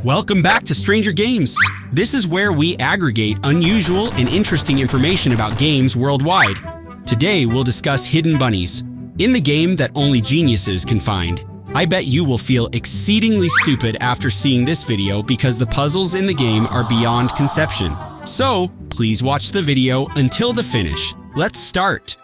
Welcome back to Stranger Games. This is where we aggregate unusual and interesting information about games worldwide. Today we'll discuss hidden bunnies. In the game that only geniuses can find. I bet you will feel exceedingly stupid after seeing this video because the puzzles in the game are beyond conception. So, please watch the video until the finish. Let's start.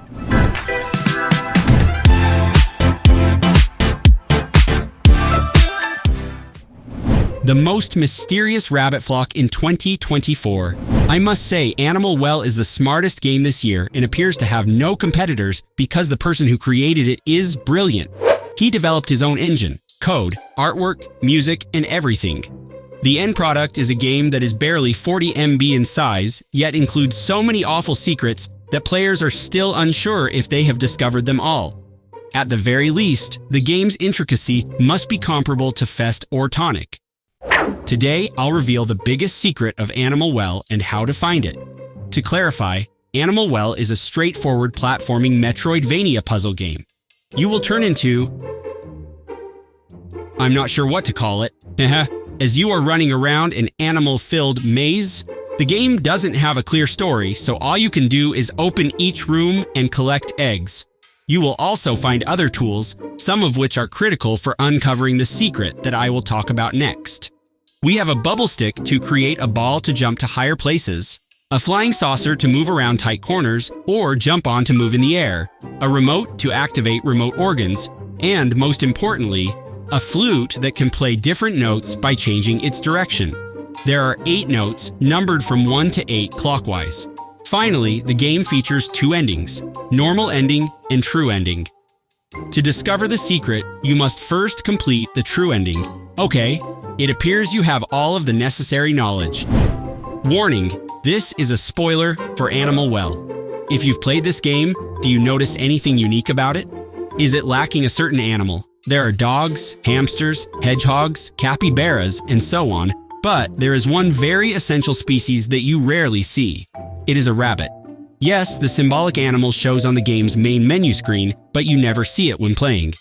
The most mysterious rabbit flock in 2024. I must say, Animal Well is the smartest game this year and appears to have no competitors because the person who created it is brilliant. He developed his own engine, code, artwork, music, and everything. The end product is a game that is barely 40 MB in size, yet includes so many awful secrets that players are still unsure if they have discovered them all. At the very least, the game's intricacy must be comparable to Fest or Tonic. Today, I'll reveal the biggest secret of Animal Well and how to find it. To clarify, Animal Well is a straightforward platforming Metroidvania puzzle game. You will turn into... I'm not sure what to call it. As you are running around an animal-filled maze. The game doesn't have a clear story, so all you can do is open each room and collect eggs. You will also find other tools, some of which are critical for uncovering the secret that I will talk about next. We have a bubble stick to create a ball to jump to higher places, a flying saucer to move around tight corners or jump on to move in the air, a remote to activate remote organs, and most importantly, a flute that can play different notes by changing its direction. There are 8 notes, numbered from 1 to 8 clockwise. Finally, the game features 2 endings, normal ending and true ending. To discover the secret, you must first complete the true ending. Okay, it appears you have all of the necessary knowledge. Warning, this is a spoiler for Animal Well. If you've played this game, do you notice anything unique about it? Is it lacking a certain animal? There are dogs, hamsters, hedgehogs, capybaras, and so on, but there is one very essential species that you rarely see. It is a rabbit. Yes, the symbolic animal shows on the game's main menu screen, but you never see it when playing.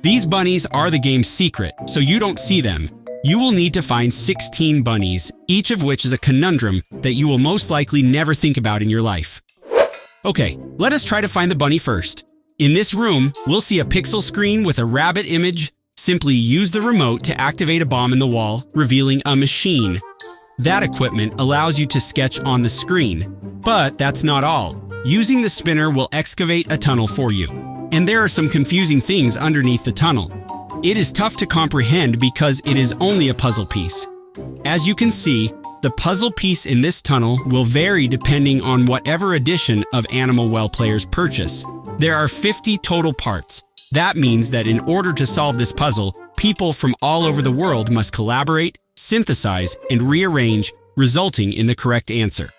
These bunnies are the game's secret, so you don't see them. You will need to find 16 bunnies, each of which is a conundrum that you will most likely never think about in your life. Okay, let us try to find the bunny first. In this room, we'll see a pixel screen with a rabbit image. Simply use the remote to activate a bomb in the wall, revealing a machine. That equipment allows you to sketch on the screen. But that's not all. Using the spinner will excavate a tunnel for you. And there are some confusing things underneath the tunnel. It is tough to comprehend because it is only a puzzle piece. As you can see, the puzzle piece in this tunnel will vary depending on whatever edition of Animal Well players purchase. There are 50 total parts. That means that in order to solve this puzzle, people from all over the world must collaborate, synthesize, and rearrange, resulting in the correct answer.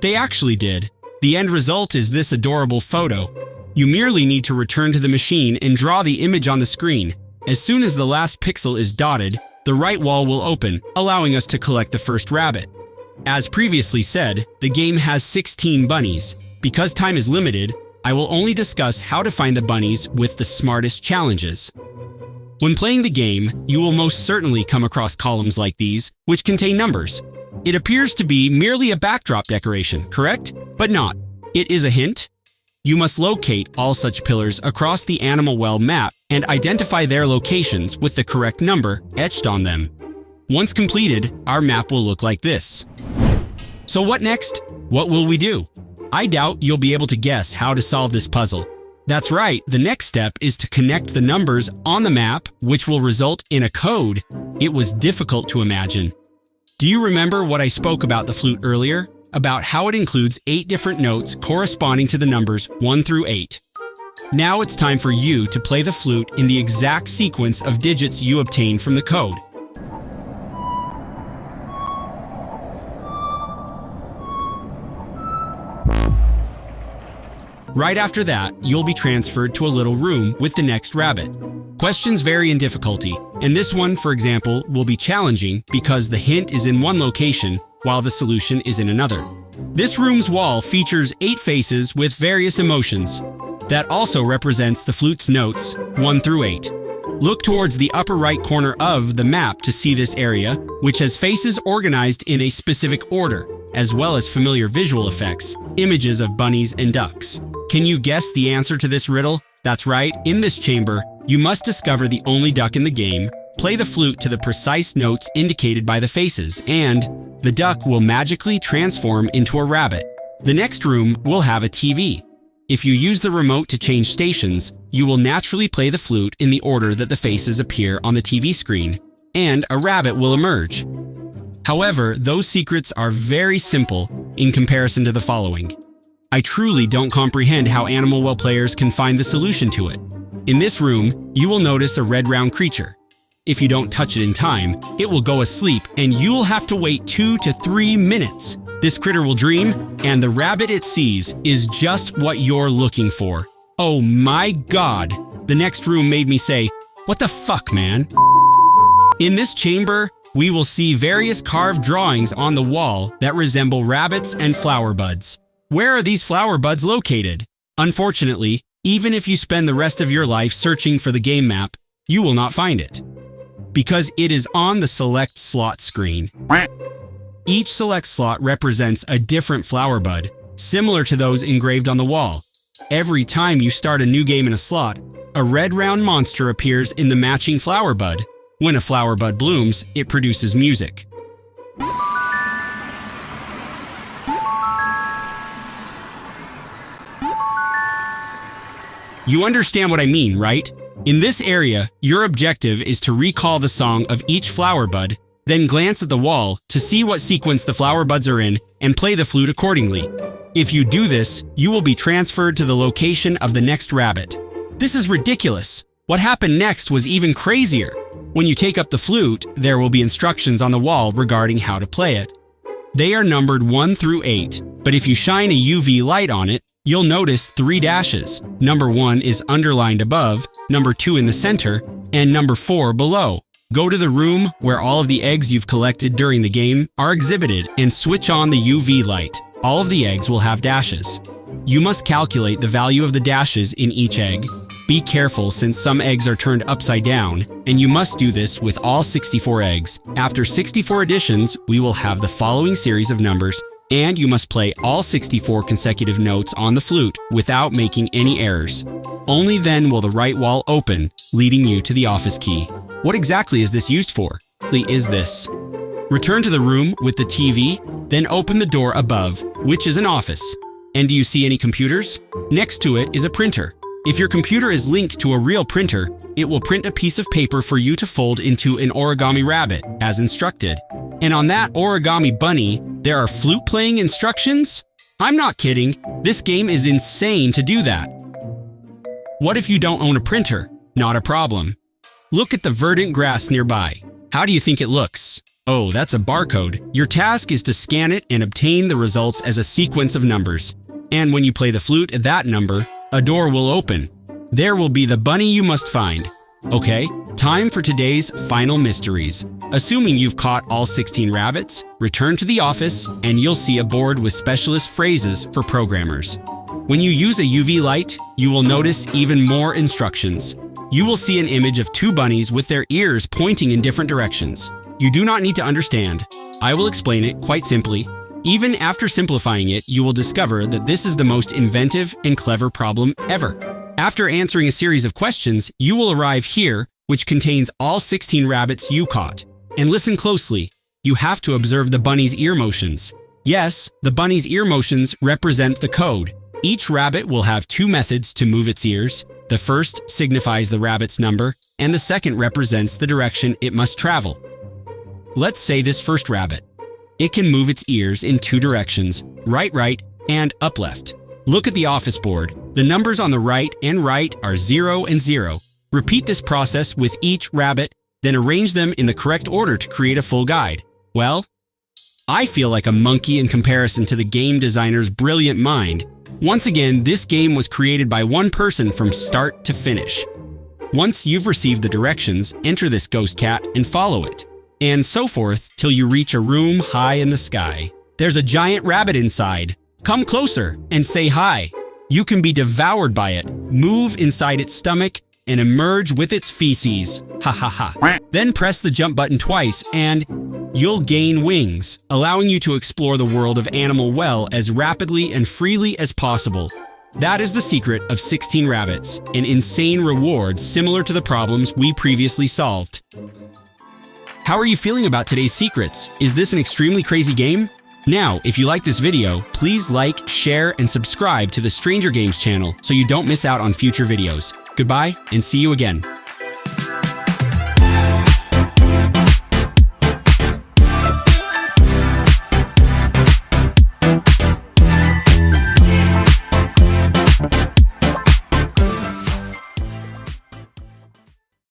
They actually did. The end result is this adorable photo. You merely need to return to the machine and draw the image on the screen. As soon as the last pixel is dotted, the right wall will open, allowing us to collect the first rabbit. As previously said, the game has 16 bunnies. Because time is limited, I will only discuss how to find the bunnies with the smartest challenges. When playing the game, you will most certainly come across columns like these, which contain numbers. It appears to be merely a backdrop decoration, correct? But not. It is a hint. You must locate all such pillars across the Animal Well map and identify their locations with the correct number etched on them. Once completed, our map will look like this. So what next? What will we do? I doubt you'll be able to guess how to solve this puzzle. That's right, the next step is to connect the numbers on the map, which will result in a code. It was difficult to imagine. Do you remember what I spoke about the flute earlier? About how it includes 8 different notes corresponding to the numbers 1 through 8. Now it's time for you to play the flute in the exact sequence of digits you obtained from the code. Right after that, you'll be transferred to a little room with the next rabbit. Questions vary in difficulty, and this one, for example, will be challenging because the hint is in one location while the solution is in another. This room's wall features 8 faces with various emotions. That also represents the flute's notes 1 through 8. Look towards the upper right corner of the map to see this area, which has faces organized in a specific order, as well as familiar visual effects, images of bunnies and ducks. Can you guess the answer to this riddle? That's right, in this chamber, you must discover the only duck in the game, play the flute to the precise notes indicated by the faces, and the duck will magically transform into a rabbit. The next room will have a TV. If you use the remote to change stations, you will naturally play the flute in the order that the faces appear on the TV screen, and a rabbit will emerge. However, those secrets are very simple in comparison to the following. I truly don't comprehend how Animal Well players can find the solution to it. In this room, you will notice a red round creature. If you don't touch it in time, it will go asleep and you'll have to wait 2 to 3 minutes. This critter will dream, and the rabbit it sees is just what you're looking for. Oh my God! The next room made me say, "What the fuck, man?" In this chamber, we will see various carved drawings on the wall that resemble rabbits and flower buds. Where are these flower buds located? Unfortunately, even if you spend the rest of your life searching for the game map, you will not find it, because it is on the select slot screen. Each select slot represents a different flower bud, similar to those engraved on the wall. Every time you start a new game in a slot, a red round monster appears in the matching flower bud. When a flower bud blooms, it produces music. You understand what I mean, right? In this area, your objective is to recall the song of each flower bud, then glance at the wall to see what sequence the flower buds are in and play the flute accordingly. If you do this, you will be transferred to the location of the next rabbit. This is ridiculous. What happened next was even crazier. When you take up the flute, there will be instructions on the wall regarding how to play it. They are numbered 1 through 8, but if you shine a UV light on it, you'll notice 3 dashes. Number 1 is underlined above, number 2 in the center, and number 4 below. Go to the room where all of the eggs you've collected during the game are exhibited and switch on the UV light. All of the eggs will have dashes. You must calculate the value of the dashes in each egg. Be careful since some eggs are turned upside down, and you must do this with all 64 eggs. After 64 additions, we will have the following series of numbers, and you must play all 64 consecutive notes on the flute without making any errors. Only then will the right wall open, leading you to the office key. What exactly is this used for? Is this. Return to the room with the TV, then open the door above, which is an office. And do you see any computers? Next to it is a printer. If your computer is linked to a real printer, it will print a piece of paper for you to fold into an origami rabbit, as instructed. And on that origami bunny, there are flute-playing instructions? I'm not kidding. This game is insane to do that. What if you don't own a printer? Not a problem. Look at the verdant grass nearby. How do you think it looks? Oh, that's a barcode. Your task is to scan it and obtain the results as a sequence of numbers. And when you play the flute at that number, a door will open. There will be the bunny you must find. Okay, time for today's final mysteries. Assuming you've caught all 16 rabbits, return to the office and you'll see a board with specialist phrases for programmers. When you use a UV light, you will notice even more instructions. You will see an image of 2 bunnies with their ears pointing in different directions. You do not need to understand. I will explain it quite simply. Even after simplifying it, you will discover that this is the most inventive and clever problem ever. After answering a series of questions, you will arrive here, which contains all 16 rabbits you caught. And listen closely. You have to observe the bunny's ear motions. Yes, the bunny's ear motions represent the code. Each rabbit will have 2 methods to move its ears. The first signifies the rabbit's number, and the second represents the direction it must travel. Let's say this first rabbit. It can move its ears in 2 directions, right, and up left. Look at the office board. The numbers on the right are 0 and 0. Repeat this process with each rabbit, then arrange them in the correct order to create a full guide. Well, I feel like a monkey in comparison to the game designer's brilliant mind. Once again, this game was created by one person from start to finish. Once you've received the directions, enter this ghost cat and follow it. And so forth till you reach a room high in the sky. There's a giant rabbit inside. Come closer and say hi. You can be devoured by it, move inside its stomach, and emerge with its feces. Ha ha ha. Then press the jump button twice and you'll gain wings, allowing you to explore the world of Animal Well as rapidly and freely as possible. That is the secret of 16 Rabbits, an insane reward similar to the problems we previously solved. How are you feeling about today's secrets? Is this an extremely crazy game? Now, if you like this video, please like, share, and subscribe to the Stranger Games channel so you don't miss out on future videos. Goodbye, and see you again.